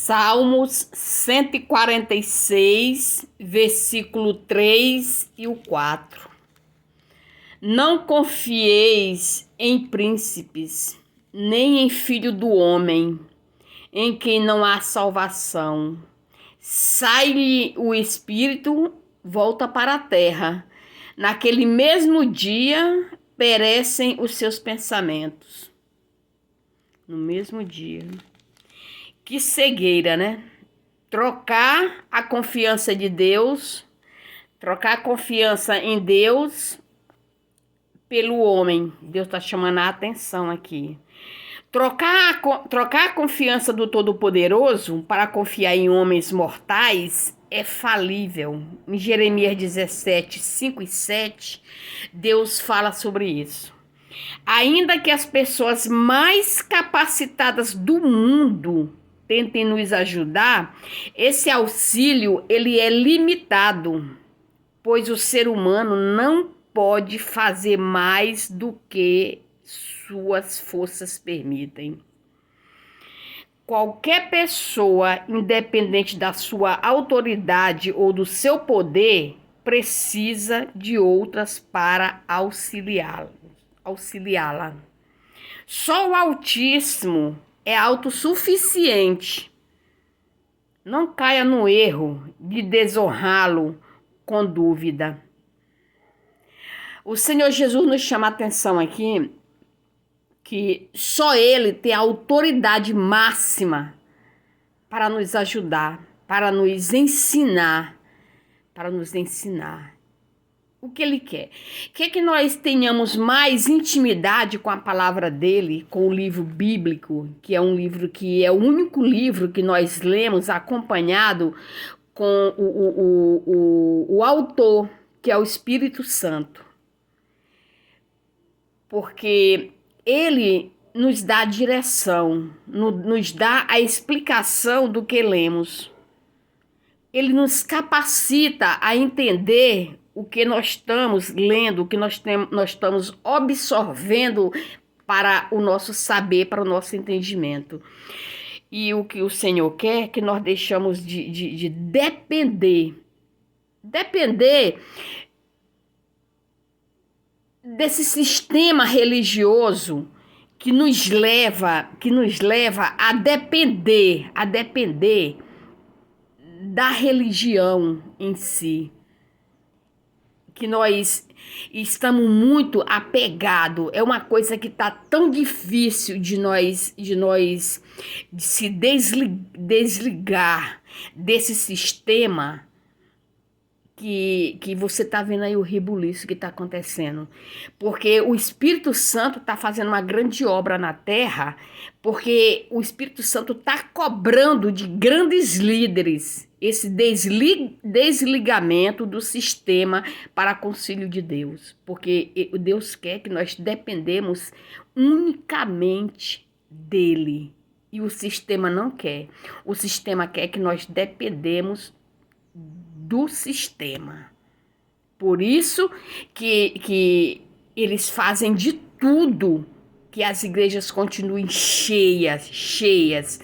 Salmos 146, versículo 3 e o 4. Não confieis em príncipes, nem em filho do homem, em quem não há salvação. Sai-lhe o espírito, volta para a terra. Naquele mesmo dia perecem os seus pensamentos. No mesmo dia. Que cegueira, né? Trocar a confiança de Deus, trocar a confiança em Deus pelo homem. Deus está chamando a atenção aqui. Trocar a confiança do Todo-Poderoso para confiar em homens mortais é falível. Em Jeremias 17, 5 e 7, Deus fala sobre isso. Ainda que as pessoas mais capacitadas do mundo tentem nos ajudar, esse auxílio ele é limitado, pois o ser humano não pode fazer mais do que suas forças permitem. Qualquer pessoa, independente da sua autoridade ou do seu poder, precisa de outras para auxiliá-la. Só o Altíssimo é autossuficiente. Não caia no erro de desonrá-lo com dúvida. O Senhor Jesus nos chama a atenção aqui que só Ele tem a autoridade máxima para nos ajudar, para nos ensinar, o que Ele quer. Quer que nós tenhamos mais intimidade com a palavra dEle, com o livro bíblico, que é um livro que é o único livro que nós lemos acompanhado com o autor, que é o Espírito Santo. Porque Ele nos dá a direção, nos dá a explicação do que lemos. Ele nos capacita a entender o que nós estamos lendo, o que nós estamos absorvendo para o nosso saber, para o nosso entendimento. E o que o Senhor quer é que nós deixamos de depender desse sistema religioso que nos leva a depender da religião em si, que nós estamos muito apegados. É uma coisa que está tão difícil de se desligar desse sistema que você está vendo aí o rebuliço que está acontecendo. Porque o Espírito Santo está fazendo uma grande obra na Terra, porque o Espírito Santo está cobrando de grandes líderes esse desligamento do sistema para concílio de Deus. Porque Deus quer que nós dependemos unicamente dEle. E o sistema não quer. O sistema quer que nós dependemos do sistema. Por isso que eles fazem de tudo que as igrejas continuem cheias.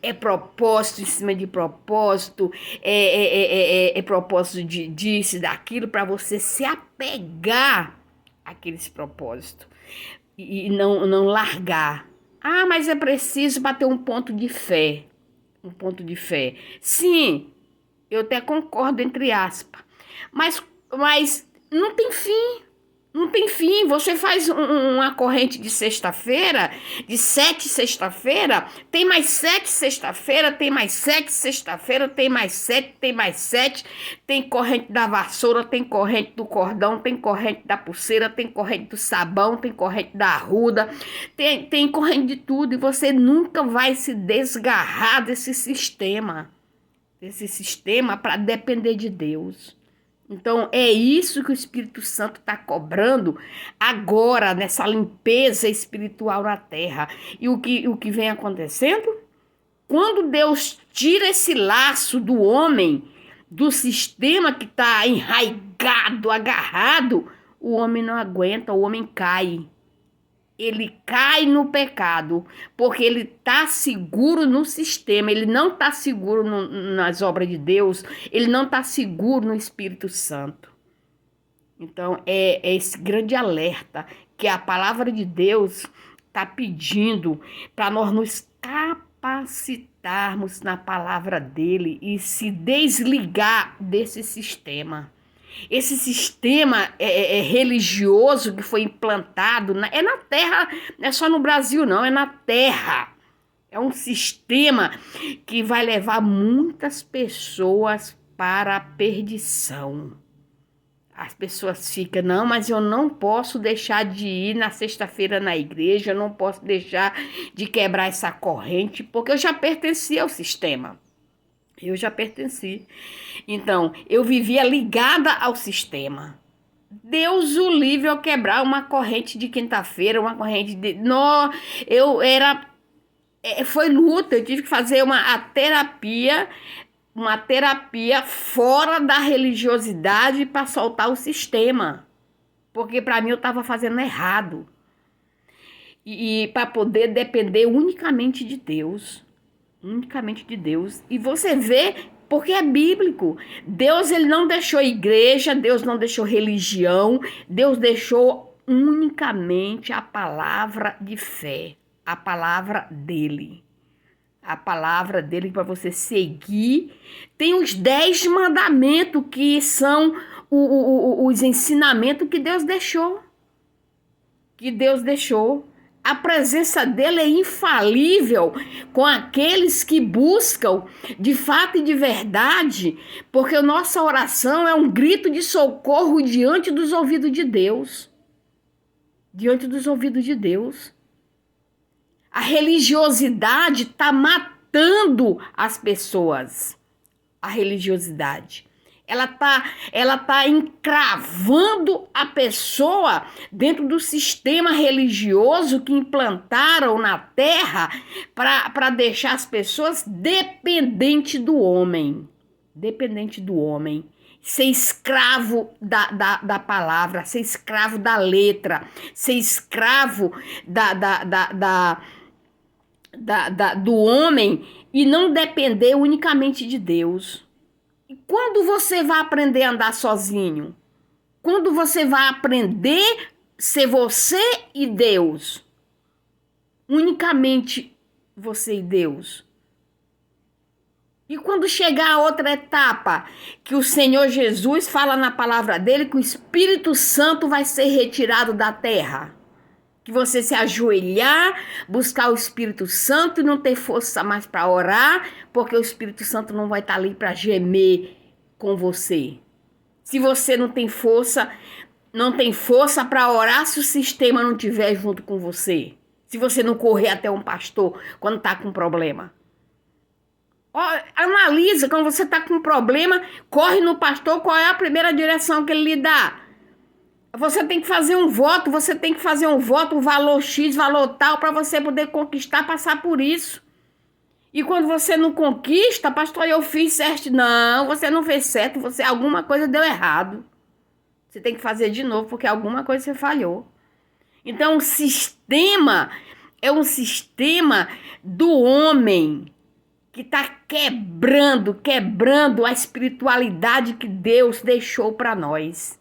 É propósito em cima de propósito, é propósito disso e daquilo, para você se apegar àqueles propósitos e não largar. Ah, mas é preciso bater um ponto de fé. Um ponto de fé. Sim, eu até concordo, entre aspas. Mas não tem fim. Não tem fim. Você faz uma corrente de sexta-feira, de 7 sexta-feira, tem mais 7 sexta-feira, tem mais 7 sexta-feira, tem mais 7, tem mais 7. Tem corrente da vassoura, tem corrente do cordão, tem corrente da pulseira, tem corrente do sabão, tem corrente da arruda, tem corrente de tudo. E você nunca vai se desgarrar desse sistema para depender de Deus. Então, é isso que o Espírito Santo está cobrando agora, nessa limpeza espiritual na Terra. E o que vem acontecendo? Quando Deus tira esse laço do homem, do sistema que está enraizado, agarrado, o homem não aguenta, o homem cai. ele cai no pecado, porque ele está seguro no sistema, ele não está seguro nas obras de Deus, ele não está seguro no Espírito Santo. Então, é esse grande alerta que a palavra de Deus está pedindo para nós nos capacitarmos na palavra dele e se desligar desse sistema. Esse sistema religioso que foi implantado é na terra, não é só no Brasil não, é na terra. É um sistema que vai levar muitas pessoas para a perdição. As pessoas ficam, não, mas eu não posso deixar de ir na sexta-feira na igreja, eu não posso deixar de quebrar essa corrente, porque eu já pertenci ao sistema. Eu já pertenci. Então, eu vivia ligada ao sistema. Deus o livre eu quebrar uma corrente de quinta-feira, uma corrente de... Não, eu era... Foi luta, eu tive que fazer uma terapia fora da religiosidade para soltar o sistema. Porque para mim eu estava fazendo errado. E para poder depender unicamente de Deus. Unicamente de Deus. E você vê, porque é bíblico. Deus, ele não deixou igreja, Deus não deixou religião, Deus deixou unicamente a palavra de fé, a palavra dele. A palavra dele para você seguir. Tem os 10 mandamentos que são os ensinamentos que Deus deixou. Que Deus deixou. A presença dele é infalível com aqueles que buscam de fato e de verdade, porque a nossa oração é um grito de socorro diante dos ouvidos de Deus. Diante dos ouvidos de Deus. A religiosidade está matando as pessoas. A religiosidade. Ela tá encravando a pessoa dentro do sistema religioso que implantaram na terra para deixar as pessoas dependentes do homem. Dependente do homem. Ser escravo da palavra, ser escravo da letra, ser escravo do homem e não depender unicamente de Deus. Quando você vai aprender a andar sozinho? Quando você vai aprender a ser você e Deus? Unicamente você e Deus. E quando chegar a outra etapa, que o Senhor Jesus fala na palavra dele que o Espírito Santo vai ser retirado da terra. Que você se ajoelhar, buscar o Espírito Santo e não ter força mais para orar, porque o Espírito Santo não vai estar ali para gemer com você. Se você não tem força para orar se o sistema não estiver junto com você. Se você não correr até um pastor quando está com problema. Analisa, quando você está com problema, corre no pastor, qual é a primeira direção que ele lhe dá? Você tem que fazer um voto, um valor X, valor tal, para você poder conquistar, passar por isso. E quando você não conquista, pastor, eu fiz certo. Não, você não fez certo, alguma coisa deu errado. Você tem que fazer de novo, porque alguma coisa você falhou. Então, o sistema é um sistema do homem que está quebrando a espiritualidade que Deus deixou para nós.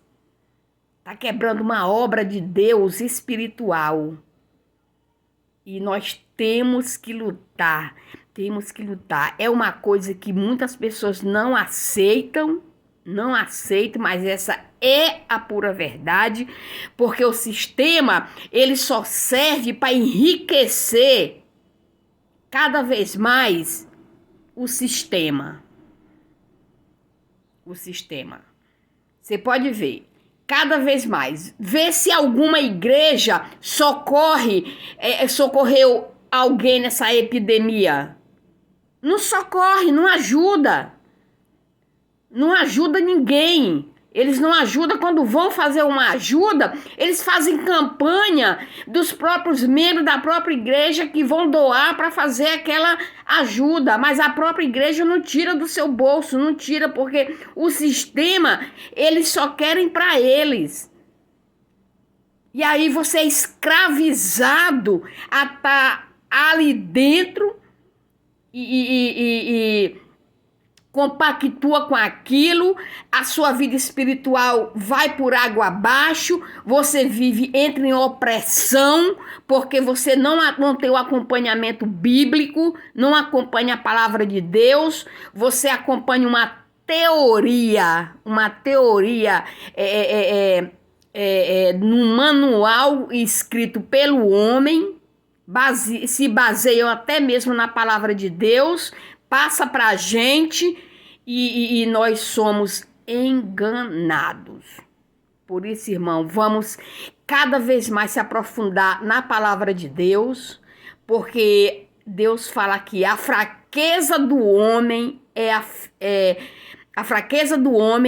Está quebrando uma obra de Deus espiritual. E nós temos que lutar. É uma coisa que muitas pessoas não aceitam, mas essa é a pura verdade, porque o sistema, ele só serve para enriquecer cada vez mais o sistema. Você pode ver. Cada vez mais. Vê se alguma igreja socorreu alguém nessa epidemia. Não socorre, não ajuda. Não ajuda ninguém. Eles não ajudam. Quando vão fazer uma ajuda, eles fazem campanha dos próprios membros da própria igreja que vão doar para fazer aquela ajuda. Mas a própria igreja não tira do seu bolso, não tira, porque o sistema, eles só querem para eles. E aí você é escravizado a estar ali dentro e compactua com aquilo, a sua vida espiritual vai por água abaixo, você entra em opressão, porque você não tem o acompanhamento bíblico, não acompanha a palavra de Deus, você acompanha uma teoria num manual escrito pelo homem, se baseiam até mesmo na palavra de Deus, passa para a gente e nós somos enganados. Por isso, irmão, vamos cada vez mais se aprofundar na palavra de Deus, porque Deus fala que a fraqueza do homem a fraqueza do homem